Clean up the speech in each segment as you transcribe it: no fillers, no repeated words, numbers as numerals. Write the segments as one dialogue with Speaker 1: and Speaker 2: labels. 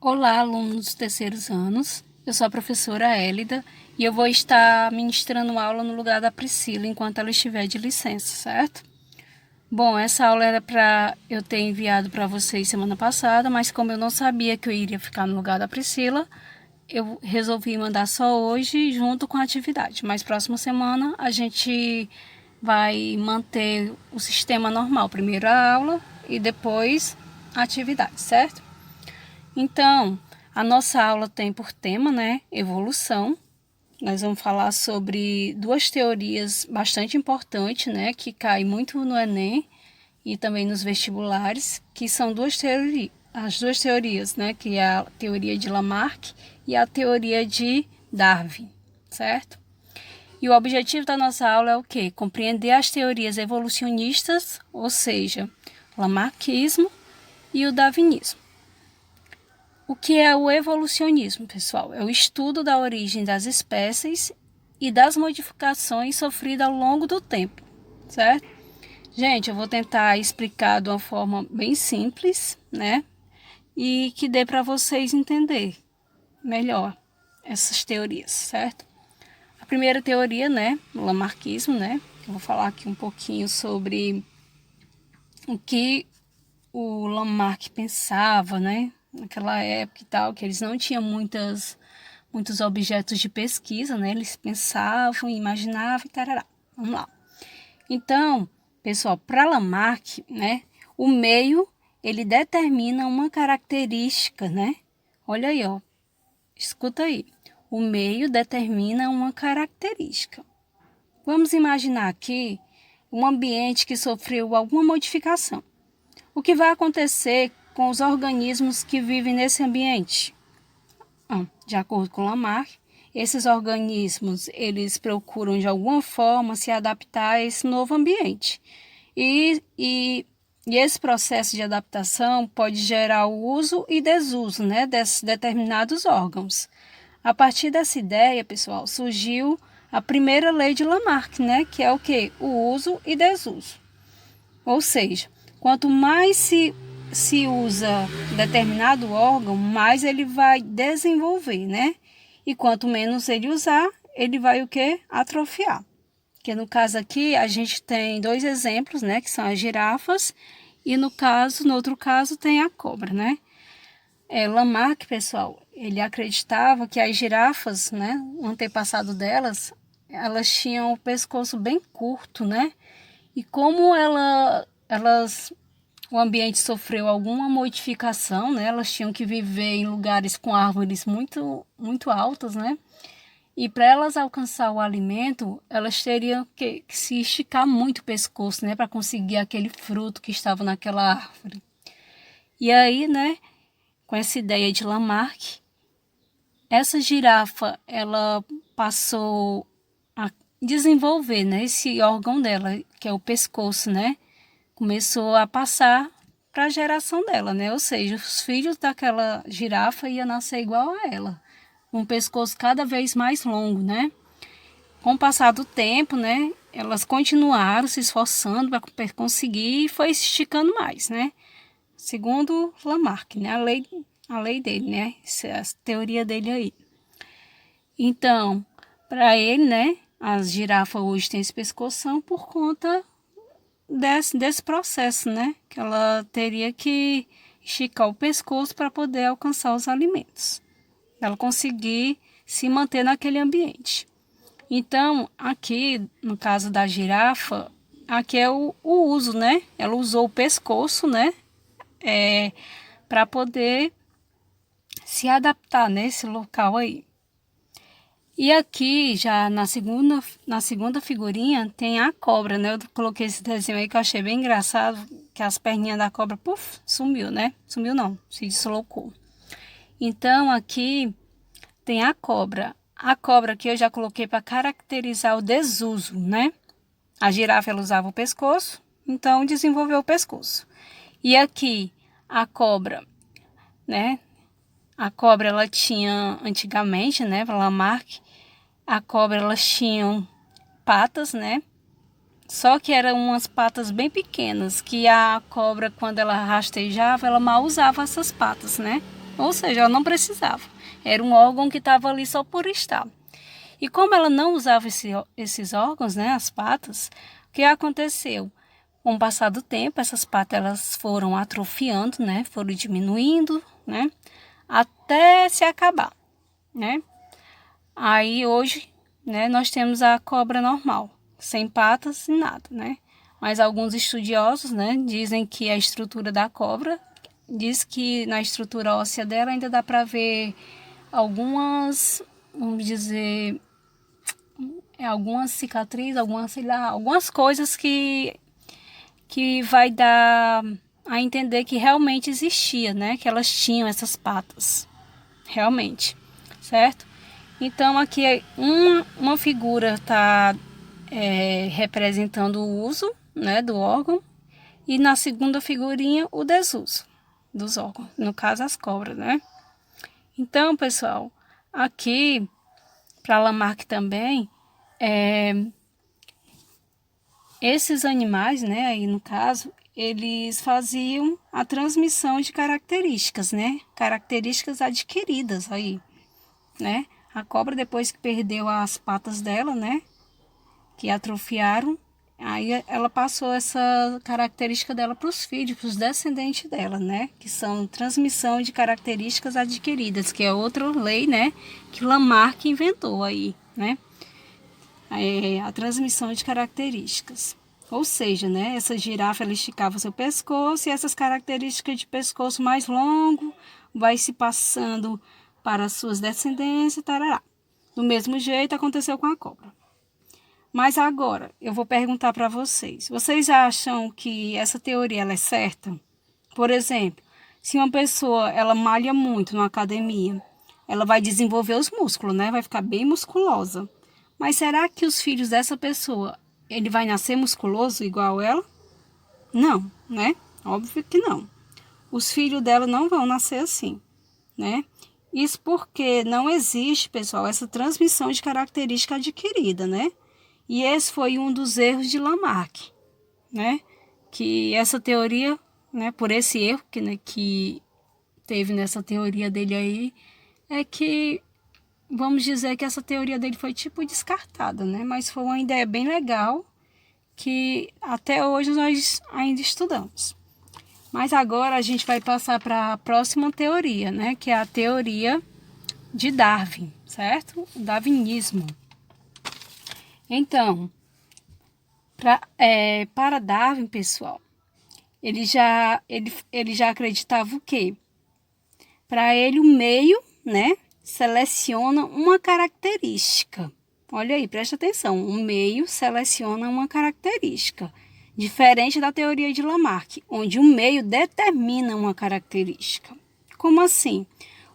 Speaker 1: Olá, alunos dos terceiros anos. Eu sou a professora Hélida e eu vou estar ministrando aula no lugar da Priscila enquanto ela estiver de licença, certo? Bom, essa aula era para eu ter enviado para vocês semana passada, mas como eu não sabia que eu iria ficar no lugar da Priscila, eu resolvi mandar só hoje junto com a atividade. Mas próxima semana a gente vai manter o sistema normal. Primeiro a aula e depois a atividade, certo? Então, a nossa aula tem por tema, evolução. Nós vamos falar sobre duas teorias bastante importantes, que caem muito no Enem e também nos vestibulares, que são as duas teorias, que é a teoria de Lamarck e a teoria de Darwin, certo? E o objetivo da nossa aula é o quê? Compreender as teorias evolucionistas, ou seja, o Lamarckismo e o Darwinismo. O que é o evolucionismo, pessoal? É o estudo da origem das espécies e das modificações sofridas ao longo do tempo, certo? Gente, eu vou tentar explicar de uma forma bem simples, E que dê para vocês entender melhor essas teorias, certo? A primeira teoria, o Lamarckismo, Eu vou falar aqui um pouquinho sobre o que o Lamarck pensava, naquela época e tal, que eles não tinham muitos objetos de pesquisa, Eles pensavam, imaginavam e tarará. Vamos lá. Então, pessoal, para Lamarck, o meio, ele determina uma característica, Olha aí, ó. Escuta aí. O meio determina uma característica. Vamos imaginar aqui um ambiente que sofreu alguma modificação. O que vai acontecer com os organismos que vivem nesse ambiente? De acordo com Lamarck, esses organismos eles procuram de alguma forma se adaptar a esse novo ambiente. E esse processo de adaptação pode gerar o uso e desuso desses determinados órgãos. A partir dessa ideia, pessoal, surgiu a primeira lei de Lamarck, que é o quê? O uso e desuso. Ou seja, quanto mais se usa determinado órgão, mais ele vai desenvolver, E quanto menos ele usar, ele vai o quê? Atrofiar. Que no caso aqui, a gente tem dois exemplos, que são as girafas, e no outro caso, tem a cobra, Lamarck, pessoal, ele acreditava que as girafas, o antepassado delas, elas tinham o pescoço bem curto, E como o ambiente sofreu alguma modificação, Elas tinham que viver em lugares com árvores muito, muito altas, E para elas alcançar o alimento, elas teriam que se esticar muito o pescoço, para conseguir aquele fruto que estava naquela árvore. E aí, com essa ideia de Lamarck, essa girafa, ela passou a desenvolver, esse órgão dela, que é o pescoço, Começou a passar para a geração dela, Ou seja, os filhos daquela girafa iam nascer igual a ela, com um pescoço cada vez mais longo, Com o passar do tempo, elas continuaram se esforçando para conseguir e foi se esticando mais, Segundo Lamarck, a lei dele, Essa é a teoria dele aí. Então, para ele, as girafas hoje têm esse pescoção por conta desse processo, Que ela teria que esticar o pescoço para poder alcançar os alimentos. Ela conseguir se manter naquele ambiente. Então, aqui, no caso da girafa, aqui é o uso, Ela usou o pescoço, para poder se adaptar nesse local aí. E aqui, já na segunda figurinha, tem a cobra, Eu coloquei esse desenho aí que eu achei bem engraçado, que as perninhas da cobra, sumiu, Sumiu não, se deslocou. Então, aqui tem a cobra. A cobra aqui eu já coloquei para caracterizar o desuso, A girafa, ela usava o pescoço, então desenvolveu o pescoço. E aqui, a cobra, A cobra, ela tinha, antigamente, Lamarck, a cobra, elas tinham patas, Só que eram umas patas bem pequenas, que a cobra, quando ela rastejava, ela mal usava essas patas, Ou seja, ela não precisava. Era um órgão que estava ali só por estar. E como ela não usava esses órgãos, né, as patas, o que aconteceu? Com o passar do tempo, essas patas elas foram atrofiando, né, foram diminuindo, né, até se acabar, né. Aí hoje, né, nós temos a cobra normal, sem patas e nada, né. Mas alguns estudiosos, né, dizem que a estrutura da cobra, diz que na estrutura óssea dela ainda dá para ver algumas, vamos dizer, algumas cicatrizes, algumas, sei lá, algumas coisas que vai dar a entender que realmente existia, né? Que elas tinham essas patas, realmente, certo? Então aqui uma figura está representando o uso, né, do órgão, e na segunda figurinha o desuso dos órgãos, no caso as cobras, né? Então, pessoal, aqui para Lamarck também, esses animais, né, aí no caso, eles faziam a transmissão de características, né? Características adquiridas aí, né? A cobra, depois que perdeu as patas dela, né, que atrofiaram, aí ela passou essa característica dela para os filhos, para os descendentes dela, né? Que são transmissão de características adquiridas, que é outra lei, né? Que Lamarck inventou aí, né? A transmissão de características. Ou seja, né? Essa girafa ela esticava seu pescoço e essas características de pescoço mais longo vai se passando para as suas descendências, tarará. Do mesmo jeito aconteceu com a cobra. Mas agora, eu vou perguntar para vocês. Vocês acham que essa teoria ela é certa? Por exemplo, se uma pessoa ela malha muito na academia, ela vai desenvolver os músculos, né? Vai ficar bem musculosa. Mas será que os filhos dessa pessoa, ele vai nascer musculoso igual ela? Não, né? Óbvio que não. Os filhos dela não vão nascer assim, né? Isso porque não existe, pessoal, essa transmissão de característica adquirida, né? E esse foi um dos erros de Lamarck, né? Que essa teoria, né, por esse erro que teve nessa teoria dele aí, é que, vamos dizer que essa teoria dele foi tipo descartada, né? Mas foi uma ideia bem legal que até hoje nós ainda estudamos. Mas agora a gente vai passar para a próxima teoria, né? Que é a teoria de Darwin, certo? O darwinismo. Então, para Darwin, pessoal, ele já acreditava o quê? Para ele, o meio, né, seleciona uma característica. Olha aí, presta atenção. O meio seleciona uma característica, diferente da teoria de Lamarck, onde o meio determina uma característica. Como assim?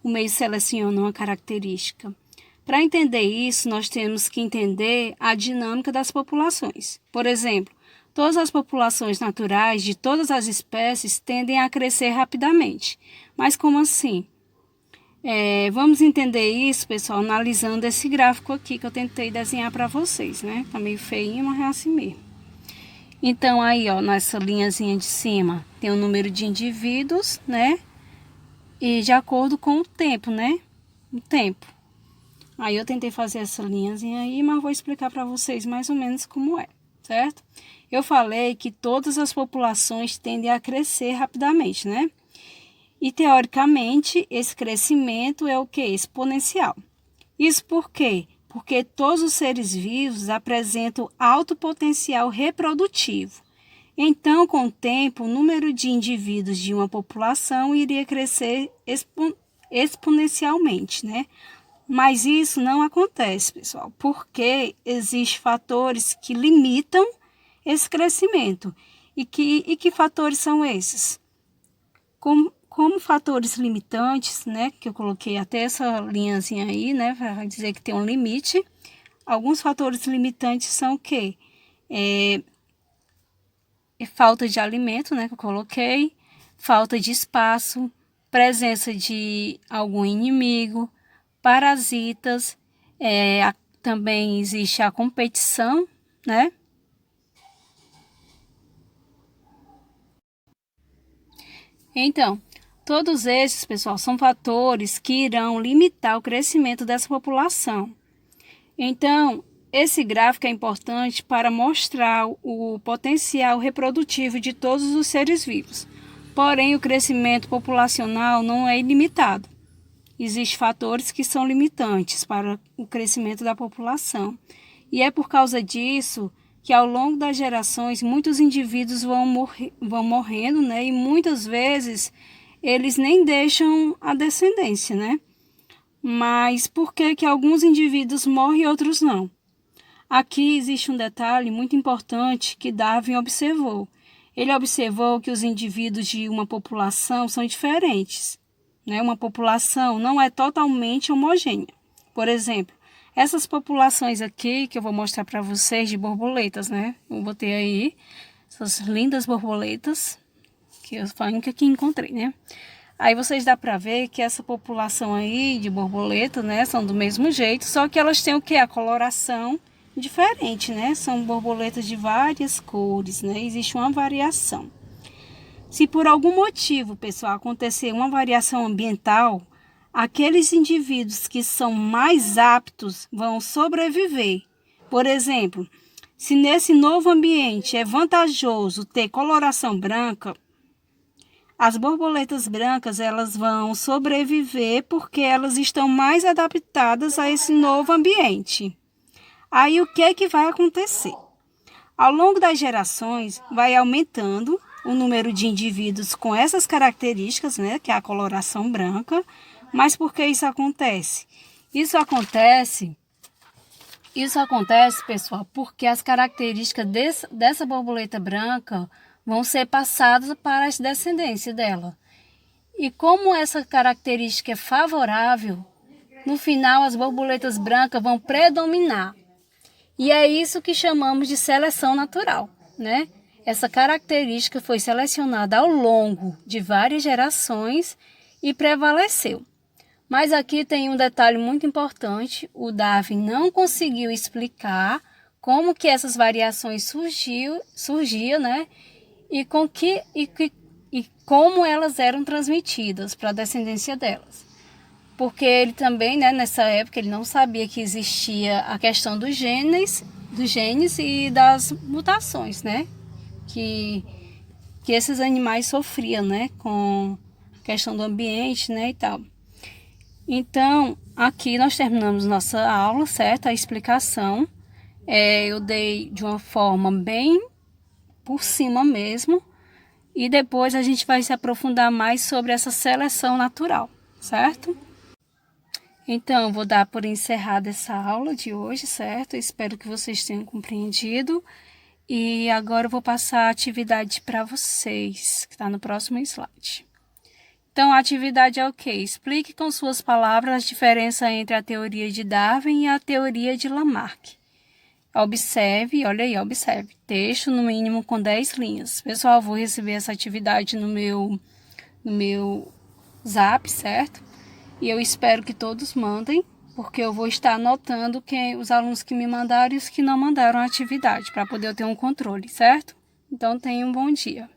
Speaker 1: O meio seleciona uma característica. Para entender isso, nós temos que entender a dinâmica das populações. Por exemplo, todas as populações naturais de todas as espécies tendem a crescer rapidamente. Mas como assim? Vamos entender isso, pessoal, analisando esse gráfico aqui que eu tentei desenhar para vocês, né? Tá meio feinho, mas é assim mesmo. Então, aí, ó, nessa linhazinha de cima, tem o número de indivíduos, né? E de acordo com o tempo, né? O tempo. Aí eu tentei fazer essa linhazinha aí, mas vou explicar para vocês mais ou menos como é, certo? Eu falei que todas as populações tendem a crescer rapidamente, né? E teoricamente, esse crescimento é o que? Exponencial. Isso por quê? Porque todos os seres vivos apresentam alto potencial reprodutivo. Então, com o tempo, o número de indivíduos de uma população iria crescer exponencialmente, né? Mas isso não acontece, pessoal, porque existem fatores que limitam esse crescimento. E que fatores são esses? Como fatores limitantes, né, que eu coloquei até essa linhazinha aí, né, para dizer que tem um limite. Alguns fatores limitantes são o quê? Falta de alimento, né, que eu coloquei, falta de espaço, presença de algum inimigo, parasitas, também existe a competição, né? Então, Todos esses, pessoal, são fatores que irão limitar o crescimento dessa população. Então, esse gráfico é importante para mostrar o potencial reprodutivo de todos os seres vivos. Porém, o crescimento populacional não é ilimitado. Existem fatores que são limitantes para o crescimento da população. E é por causa disso que ao longo das gerações muitos indivíduos vão morrendo, né? E muitas vezes eles nem deixam a descendência, né? Mas por que alguns indivíduos morrem e outros não? Aqui existe um detalhe muito importante que Darwin observou. Ele observou que os indivíduos de uma população são diferentes, né? Uma população não é totalmente homogênea. Por exemplo, essas populações aqui que eu vou mostrar para vocês de borboletas, né? Eu botei aí essas lindas borboletas, que foi a única que encontrei, né? Aí vocês dá para ver que essa população aí de borboleta, né? São do mesmo jeito, só que elas têm o que? A coloração diferente, né? São borboletas de várias cores, né? Existe uma variação. Se por algum motivo, pessoal, acontecer uma variação ambiental, aqueles indivíduos que são mais aptos vão sobreviver. Por exemplo, se nesse novo ambiente é vantajoso ter coloração branca, as borboletas brancas elas vão sobreviver porque elas estão mais adaptadas a esse novo ambiente. Aí o que vai acontecer? Ao longo das gerações vai aumentando o número de indivíduos com essas características, né, que é a coloração branca. Mas por que isso acontece? Isso acontece, pessoal, porque as características dessa borboleta branca vão ser passadas para as descendências dela. E como essa característica é favorável, no final as borboletas brancas vão predominar. E é isso que chamamos de seleção natural, né? Essa característica foi selecionada ao longo de várias gerações e prevaleceu. Mas aqui tem um detalhe muito importante, o Darwin não conseguiu explicar como que essas variações surgiam, né? E como elas eram transmitidas para a descendência delas. Porque ele também, né, nessa época, ele não sabia que existia a questão dos genes e das mutações, né? Que esses animais sofriam, né? Com a questão do ambiente, né, e tal. Então, aqui nós terminamos nossa aula, certo? A explicação. Eu dei de uma forma bem por cima mesmo. E depois a gente vai se aprofundar mais sobre essa seleção natural, certo? Então, vou dar por encerrada essa aula de hoje, certo? Espero que vocês tenham compreendido. E agora eu vou passar a atividade para vocês, que está no próximo slide. Então, a atividade é o quê? Explique com suas palavras a diferença entre a teoria de Darwin e a teoria de Lamarck. Observe, olha aí, observe. Texto no mínimo com 10 linhas. Pessoal, vou receber essa atividade no meu zap, certo? E eu espero que todos mandem, porque eu vou estar anotando os alunos que me mandaram e os que não mandaram a atividade, para poder ter um controle, certo? Então, tenham um bom dia.